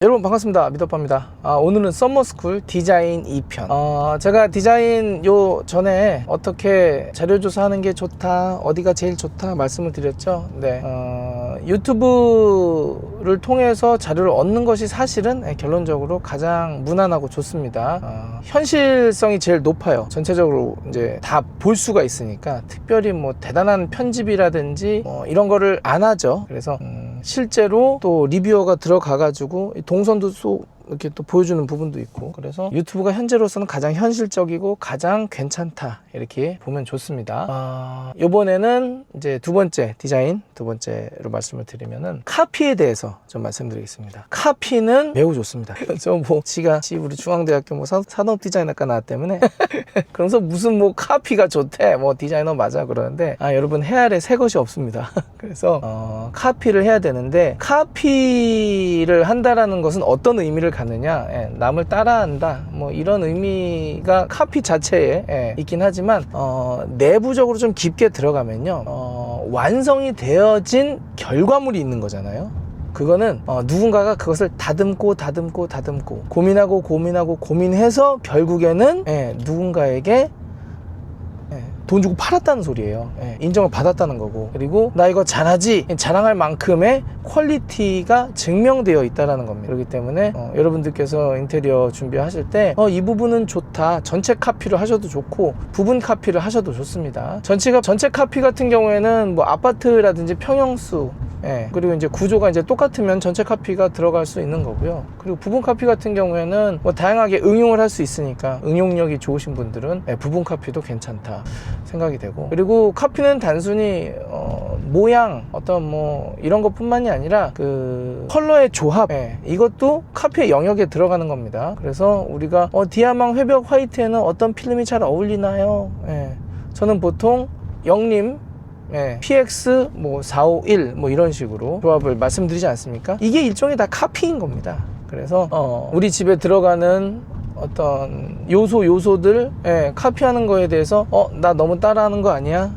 여러분 반갑습니다. 미더빠입니다. 오늘은 썸머스쿨 디자인 2편. 제가 디자인 전에 어떻게 자료조사하는 게 좋다, 어디가 제일 좋다 말씀을 드렸죠. 네. 유튜브를 통해서 자료를 얻는 것이 사실은 결론적으로 가장 무난하고 좋습니다. 현실성이 제일 높아요. 전체적으로 이제 다 볼 수가 있으니까 특별히 뭐 대단한 편집이라든지 이런 거를 안 하죠. 그래서 실제로 또 리뷰어가 들어가가지고 동선도 이렇게 또 보여주는 부분도 있고, 그래서 유튜브가 현재로서는 가장 현실적이고 가장 괜찮다 이렇게 보면 좋습니다. 이번에는 이제 두 번째로 말씀을 드리면은 카피에 대해서 좀 말씀드리겠습니다. 카피는 매우 좋습니다. 우리 중앙대학교 산업디자인학과 나왔기 때문에 그래서 무슨 카피가 좋대, 디자이너 맞아 그러는데, 여러분 해아래 새 것이 없습니다. 그래서 카피를 해야 되는데, 카피를 한다라는 것은 어떤 의미를 갖느냐, 남을 따라한다 이런 의미가 카피 자체에 있긴 하지만, 내부적으로 좀 깊게 들어가면요, 완성이 되어진 결과물이 있는 거잖아요. 그거는 누군가가 그것을 다듬고 고민해서 결국에는 누군가에게 돈 주고 팔았다는 소리예요. 인정을 받았다는 거고, 그리고 나 이거 잘하지 자랑할 만큼의 퀄리티가 증명되어 있다는 겁니다. 그렇기 때문에 여러분들께서 인테리어 준비하실 때 이 부분은 좋다, 전체 카피를 하셔도 좋고 부분 카피를 하셔도 좋습니다. 전체 카피 같은 경우에는 아파트라든지 평형수, 그리고 이제 구조가 이제 똑같으면 전체 카피가 들어갈 수 있는 거고요. 그리고 부분 카피 같은 경우에는 다양하게 응용을 할 수 있으니까, 응용력이 좋으신 분들은 부분 카피도 괜찮다 생각이 되고, 그리고 카피는 단순히 모양 이런 것뿐만이 아니라 그 컬러의 조합, 이것도 카피의 영역에 들어가는 겁니다. 그래서 우리가 디아망 회벽 화이트에는 어떤 필름이 잘 어울리나요? 저는 보통 영림 PX 451 이런 식으로 조합을 말씀드리지 않습니까? 이게 일종의 다 카피인 겁니다. 그래서 우리 집에 들어가는 어떤 요소들 카피하는 거에 대해서 나 너무 따라하는 거 아니야?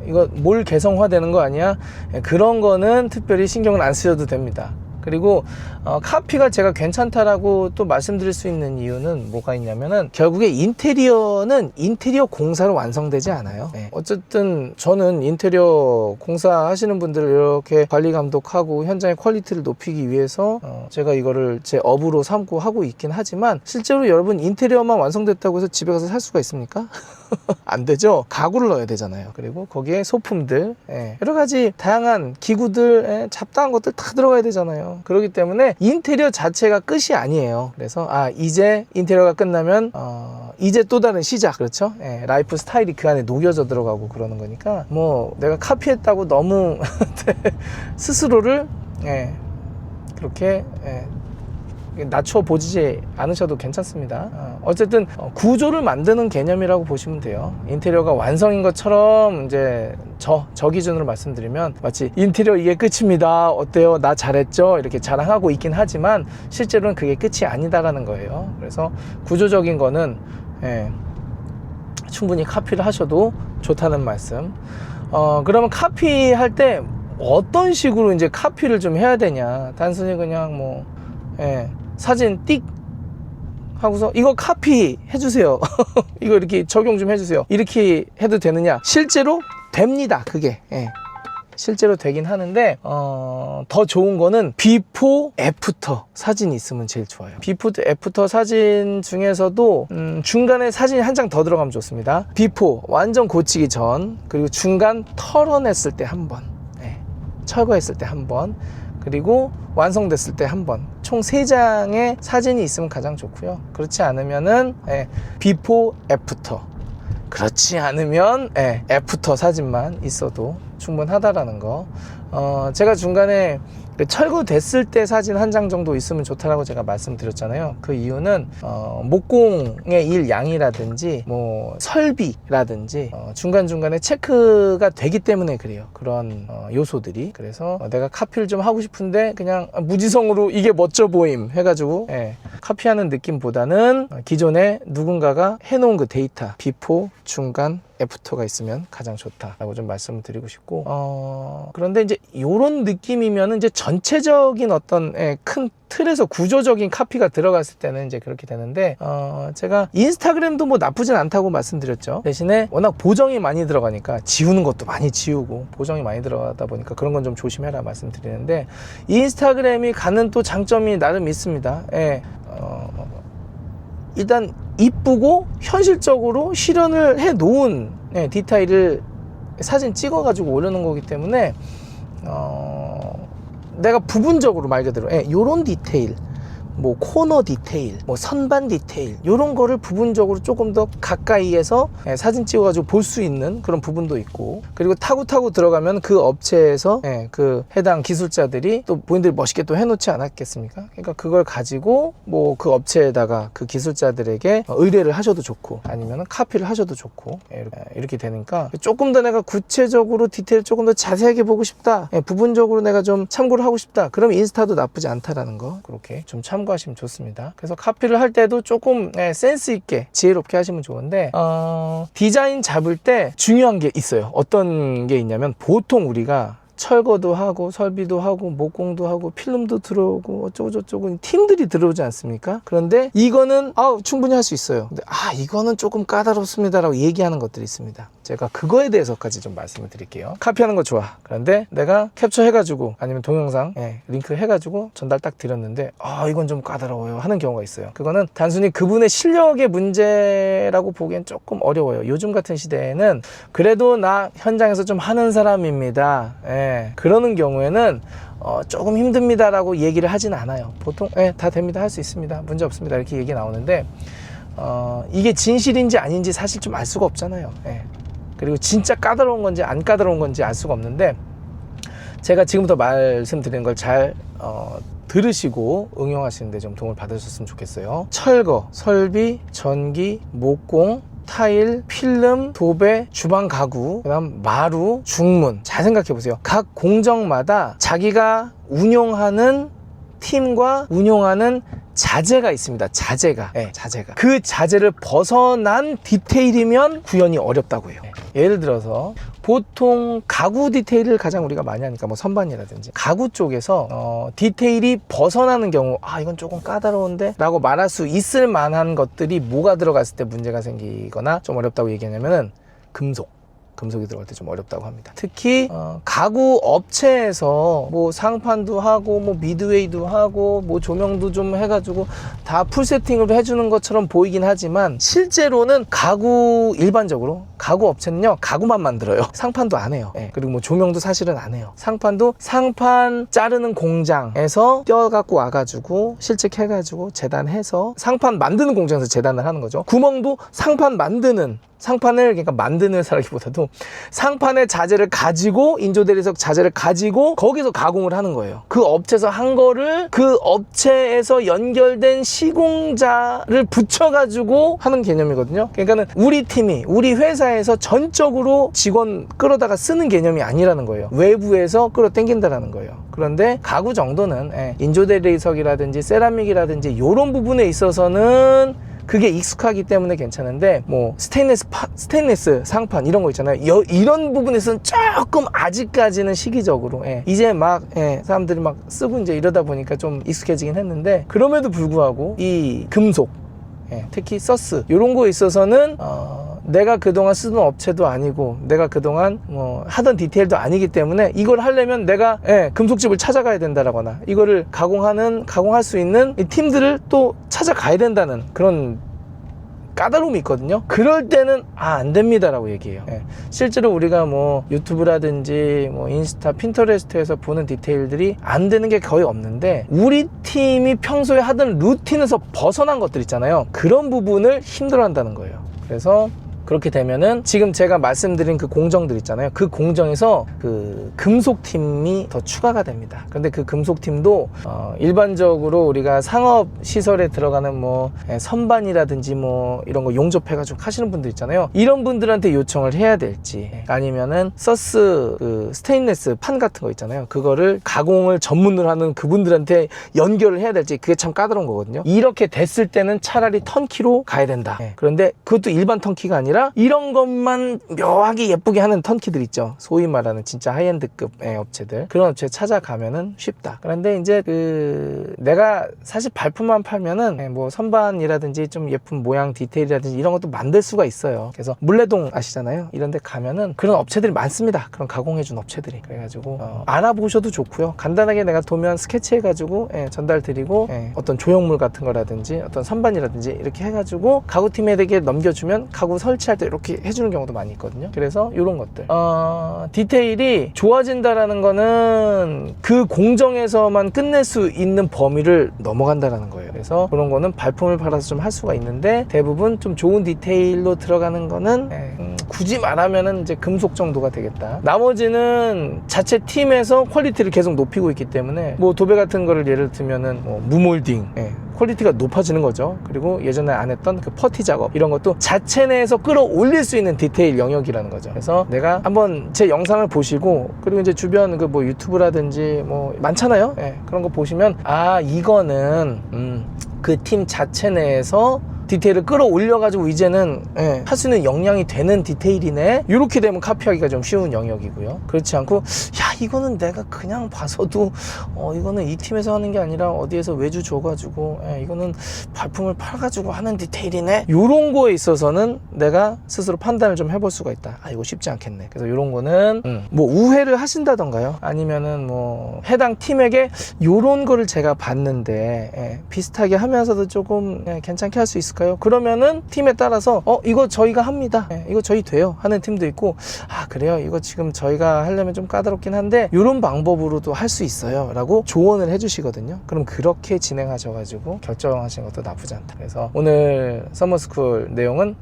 이거 몰 개성화되는 거 아니야? 그런 거는 특별히 신경을 안 쓰셔도 됩니다. 그리고 카피가 제가 괜찮다라고 또 말씀드릴 수 있는 이유는 뭐가 있냐면은, 결국에 인테리어는 인테리어 공사로 완성되지 않아요. 어쨌든 저는 인테리어 공사 하시는 분들을 이렇게 관리 감독하고 현장의 퀄리티를 높이기 위해서 제가 이거를 제 업으로 삼고 하고 있긴 하지만, 실제로 여러분 인테리어만 완성됐다고 해서 집에 가서 살 수가 있습니까? 안 되죠. 가구를 넣어야 되잖아요. 그리고 거기에 소품들, 여러 가지 다양한 기구들, 잡다한 것들 다 들어가야 되잖아요. 그렇기 때문에 인테리어 자체가 끝이 아니에요. 그래서 이제 인테리어가 끝나면 이제 또 다른 시작, 그렇죠? 라이프 스타일이 그 안에 녹여져 들어가고 그러는 거니까, 내가 카피했다고 너무 스스로를 그렇게 낮춰보지 않으셔도 괜찮습니다. 어쨌든 구조를 만드는 개념이라고 보시면 돼요. 인테리어가 완성인 것처럼 이제 저 기준으로 말씀드리면, 마치 인테리어 이게 끝입니다, 어때요, 나 잘했죠, 이렇게 자랑하고 있긴 하지만 실제로는 그게 끝이 아니다라는 거예요. 그래서 구조적인 거는 충분히 카피를 하셔도 좋다는 말씀. 그러면 카피할 때 어떤 식으로 이제 카피를 좀 해야 되냐, 단순히 그냥 사진 띡 하고서 이거 카피 해주세요 이거 이렇게 적용 좀 해주세요, 이렇게 해도 되느냐? 실제로 됩니다. 그게 실제로 되긴 하는데, 더 좋은 거는 비포 애프터 사진이 있으면 제일 좋아요. 비포 애프터 사진 중에서도 중간에 사진이 한 장 더 들어가면 좋습니다. 비포 완전 고치기 전, 그리고 중간 털어냈을 때 한 번, 철거했을 때 한 번, 그리고 완성됐을 때 한 번, 총 3장의 사진이 있으면 가장 좋고요. 그렇지 않으면은 비포 애프터, 그렇지 않으면 애프터 사진만 있어도 충분하다라는 거. 제가 중간에 철거됐을 때 사진 한 장 정도 있으면 좋다라고 제가 말씀드렸잖아요. 그 이유는 목공의 일 양이라든지 설비라든지 중간중간에 체크가 되기 때문에 그래요. 그런 요소들이. 그래서 내가 카피를 좀 하고 싶은데 그냥 무지성으로 이게 멋져 보임 해가지고 카피하는 느낌보다는 기존에 누군가가 해놓은 그 데이터, 비포, 중간, 애프터가 있으면 가장 좋다라고 좀 말씀을 드리고 싶고, 그런데 이제 이런 느낌이면 이제 전체적인 어떤 큰 틀에서 구조적인 카피가 들어갔을 때는 이제 그렇게 되는데, 제가 인스타그램도 뭐 나쁘진 않다고 말씀드렸죠. 대신에 워낙 보정이 많이 들어가니까 지우는 것도 많이 지우고 보정이 많이 들어가다 보니까 그런 건 좀 조심해라 말씀드리는데, 인스타그램이 갖는 또 장점이 나름 있습니다. 일단 이쁘고 현실적으로 실현을 해 놓은 디테일을 사진 찍어 가지고 올려놓은 거기 때문에 내가 부분적으로 말 그대로 요런 디테일, 뭐 코너 디테일, 뭐 선반 디테일, 요런 거를 부분적으로 조금 더 가까이에서 사진 찍어 가지고 볼 수 있는 그런 부분도 있고, 그리고 타고 들어가면 그 업체에서 그 해당 기술자들이 또 본인들이 멋있게 또 해놓지 않았겠습니까? 그러니까 그걸 가지고 뭐 그 업체에다가 그 기술자들에게 의뢰를 하셔도 좋고, 아니면 카피를 하셔도 좋고, 이렇게 되니까 조금 더 내가 구체적으로 디테일 조금 더 자세하게 보고 싶다, 부분적으로 내가 좀 참고를 하고 싶다, 그럼 인스타도 나쁘지 않다라는 거 그렇게 좀 참고하시면 좋습니다. 그래서 카피를 할 때도 조금 센스 있게 지혜롭게 하시면 좋은데, 디자인 잡을 때 중요한 게 있어요. 어떤 게 있냐면, 보통 우리가 철거도 하고 설비도 하고 목공도 하고 필름도 들어오고 어쩌고 저쩌고 팀들이 들어오지 않습니까? 그런데 이거는 충분히 할 수 있어요. 근데 이거는 조금 까다롭습니다 라고 얘기하는 것들이 있습니다. 제가 그거에 대해서까지 좀 말씀을 드릴게요. 카피하는 거 좋아. 그런데 내가 캡처 해가지고 아니면 동영상 링크 해가지고 전달 딱 드렸는데 이건 좀 까다로워요 하는 경우가 있어요. 그거는 단순히 그분의 실력의 문제라고 보기엔 조금 어려워요. 요즘 같은 시대에는 그래도 나 현장에서 좀 하는 사람입니다, 그러는 경우에는 조금 힘듭니다 라고 얘기를 하진 않아요. 보통 다 됩니다, 할 수 있습니다, 문제 없습니다 이렇게 얘기 나오는데, 이게 진실인지 아닌지 사실 좀 알 수가 없잖아요. 그리고 진짜 까다로운 건지 안 까다로운 건지 알 수가 없는데, 제가 지금부터 말씀드리는 걸 잘 들으시고 응용하시는데 좀 도움을 받으셨으면 좋겠어요. 철거, 설비, 전기, 목공, 타일, 필름, 도배, 주방 가구, 그다음 마루, 중문. 잘 생각해 보세요. 각 공정마다 자기가 운용하는 팀과 운용하는 자재가 있습니다. 자재가. 그 자재를 벗어난 디테일이면 구현이 어렵다고 해요. 예를 들어서 보통 가구 디테일을 가장 우리가 많이 하니까 뭐 선반이라든지 가구 쪽에서 디테일이 벗어나는 경우 이건 조금 까다로운데 라고 말할 수 있을 만한 것들이 뭐가 들어갔을 때 문제가 생기거나 좀 어렵다고 얘기하냐면은 금속이 들어갈 때 좀 어렵다고 합니다. 특히 가구 업체에서 뭐 상판도 하고 뭐 미드웨이도 하고 뭐 조명도 좀 해가지고 다 풀 세팅으로 해주는 것처럼 보이긴 하지만, 실제로는 일반적으로 가구 업체는요 가구만 만들어요. 상판도 안 해요. 그리고 뭐 조명도 사실은 안 해요. 상판도 상판 자르는 공장에서 떼어갖고 와가지고 실측해가지고 재단해서 상판 만드는 공장에서 재단을 하는 거죠. 구멍도 상판을 그러니까 만드는 사람보다도 상판의 자재를 가지고, 인조대리석 자재를 가지고 거기서 가공을 하는 거예요. 그 업체에서 한 거를 그 업체에서 연결된 시공자를 붙여가지고 하는 개념이거든요. 그러니까는 우리 회사에서 전적으로 직원 끌어다가 쓰는 개념이 아니라는 거예요. 외부에서 끌어당긴다라는 거예요. 그런데 가구 정도는 인조대리석이라든지 세라믹이라든지 이런 부분에 있어서는 그게 익숙하기 때문에 괜찮은데, 뭐 스테인리스 상판 이런 거 있잖아요. 이런 부분에서는 조금 아직까지는 시기적으로 이제 막 사람들이 막 쓰고 이제 이러다 보니까 좀 익숙해지긴 했는데, 그럼에도 불구하고 이 금속, 특히 서스 이런 거에 있어서는 내가 그동안 쓰던 업체도 아니고 내가 그동안 뭐 하던 디테일도 아니기 때문에 이걸 하려면 내가 금속집을 찾아가야 된다라거나 이거를 가공할 수 있는 이 팀들을 또 찾아가야 된다는 그런 까다로움이 있거든요. 그럴 때는 안 됩니다 라고 얘기해요. 실제로 우리가 뭐 유튜브라든지 뭐 인스타, 핀터레스트에서 보는 디테일들이 안 되는 게 거의 없는데, 우리 팀이 평소에 하던 루틴에서 벗어난 것들 있잖아요. 그런 부분을 힘들어 한다는 거예요. 그래서 그렇게 되면은 지금 제가 말씀드린 그 공정들 있잖아요. 그 공정에서 그 금속팀이 더 추가가 됩니다. 근데 그 금속팀도 일반적으로 우리가 상업시설에 들어가는 뭐 선반이라든지 뭐 이런 거 용접해가지고 하시는 분들 있잖아요. 이런 분들한테 요청을 해야 될지, 아니면은 서스 그 스테인리스 판 같은 거 있잖아요. 그거를 가공을 전문으로 하는 그분들한테 연결을 해야 될지, 그게 참 까다로운 거거든요. 이렇게 됐을 때는 차라리 턴키로 가야 된다. 그런데 그것도 일반 턴키가 아니라 이런 것만 묘하게 예쁘게 하는 턴키들 있죠. 소위 말하는 진짜 하이엔드급 업체들, 그런 업체 찾아가면은 쉽다. 그런데 이제 그 내가 사실 발품만 팔면은 뭐 선반이라든지 좀 예쁜 모양 디테일이라든지 이런 것도 만들 수가 있어요. 그래서 물레동 아시잖아요. 이런 데 가면은 그런 업체들이 많습니다. 그런 가공해준 업체들이. 그래가지고 알아보셔도 좋고요. 간단하게 내가 도면 스케치해가지고 전달 드리고 어떤 조형물 같은 거라든지 어떤 선반이라든지 이렇게 해가지고 가구팀에게 넘겨주면 가구 설치할 때 이렇게 해주는 경우도 많이 있거든요. 그래서 이런 것들 디테일이 좋아진다라는 거는 그 공정에서만 끝낼 수 있는 범위를 넘어간다라는 거예요. 그래서 그런 거는 발품을 팔아서 좀 할 수가 있는데, 대부분 좀 좋은 디테일로 들어가는 거는 굳이 말하면은 이제 금속 정도가 되겠다. 나머지는 자체 팀에서 퀄리티를 계속 높이고 있기 때문에, 뭐 도배 같은 거를 예를 들면은 뭐 무몰딩 퀄리티가 높아지는 거죠. 그리고 예전에 안 했던 그 퍼티 작업, 이런 것도 자체 내에서 끌어올릴 수 있는 디테일 영역이라는 거죠. 그래서 내가 한번 제 영상을 보시고, 그리고 이제 주변 그 뭐 유튜브라든지 뭐 많잖아요. 그런 거 보시면, 아, 이거는 그 팀 자체 내에서 디테일을 끌어올려가지고 이제는 할 수 있는 역량이 되는 디테일이네, 이렇게 되면 카피하기가 좀 쉬운 영역이고요. 그렇지 않고, 야, 이거는 내가 그냥 봐서도 이거는 이 팀에서 하는 게 아니라 어디에서 외주 줘가지고 이거는 발품을 팔아가지고 하는 디테일이네, 이런 거에 있어서는 내가 스스로 판단을 좀 해볼 수가 있다. 아, 이거 쉽지 않겠네. 그래서 이런 거는 뭐 우회를 하신다던가요, 아니면은 뭐 해당 팀에게 이런 거를 제가 봤는데 비슷하게 하면서도 조금 괜찮게 할 수 있을까요? 그러면은 팀에 따라서 이거 저희가 합니다, 이거 저희 돼요 하는 팀도 있고, 아, 그래요, 이거 지금 저희가 하려면 좀 까다롭긴 한데 이런 방법으로도 할 수 있어요 라고 조언을 해주시거든요. 그럼 그렇게 진행하셔가지고 결정하시는 것도 나쁘지 않다. 그래서 오늘 서머스쿨 내용은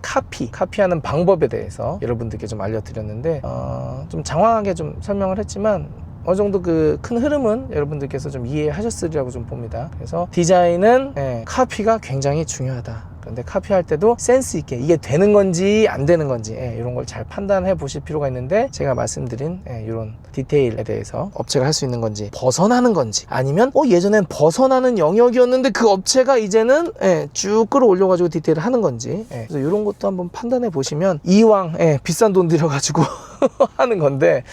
카피하는 방법에 대해서 여러분들께 좀 알려드렸는데, 좀 장황하게 좀 설명을 했지만 어느 정도 그 큰 흐름은 여러분들께서 좀 이해하셨으리라고 좀 봅니다. 그래서 디자인은 카피가 굉장히 중요하다. 그런데 카피할 때도 센스 있게 이게 되는 건지 안 되는 건지 이런 걸 잘 판단해 보실 필요가 있는데, 제가 말씀드린 이런 디테일에 대해서 업체가 할 수 있는 건지, 벗어나는 건지, 아니면 예전엔 벗어나는 영역이었는데 그 업체가 이제는 쭉 끌어올려 가지고 디테일을 하는 건지, 그래서 이런 것도 한번 판단해 보시면, 이왕 비싼 돈 들여 가지고 하는 건데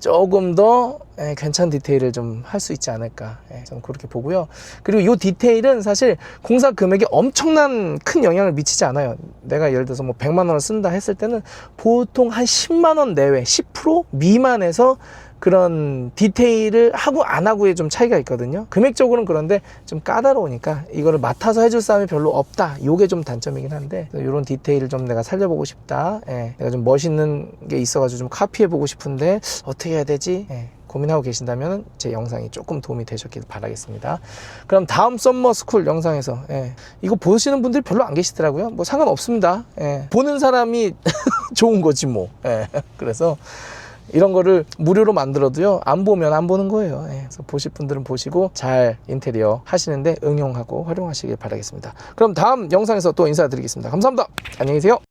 조금 더 괜찮은 디테일을 좀 할 수 있지 않을까, 저는 그렇게 보고요. 그리고 이 디테일은 사실 공사 금액에 엄청난 큰 영향을 미치지 않아요. 내가 예를 들어서 뭐 100만 원을 쓴다 했을 때는 보통 한 10만 원 내외, 10% 미만에서 그런 디테일을 하고 안 하고의 좀 차이가 있거든요. 금액적으로는. 그런데 좀 까다로우니까 이거를 맡아서 해줄 사람이 별로 없다, 요게 좀 단점이긴 한데, 이런 디테일을 좀 내가 살려보고 싶다, 내가 좀 멋있는 게 있어가지고 좀 카피해보고 싶은데 어떻게 해야 되지, 고민하고 계신다면 제 영상이 조금 도움이 되셨길 바라겠습니다. 그럼 다음 썸머스쿨 영상에서 이거 보시는 분들이 별로 안 계시더라고요. 뭐 상관없습니다. 보는 사람이 좋은 거지 뭐. 그래서 이런 거를 무료로 만들어도요, 안 보면 안 보는 거예요. 그래서 보실 분들은 보시고 잘 인테리어 하시는데 응용하고 활용하시길 바라겠습니다. 그럼 다음 영상에서 또 인사드리겠습니다. 감사합니다. 안녕히 계세요.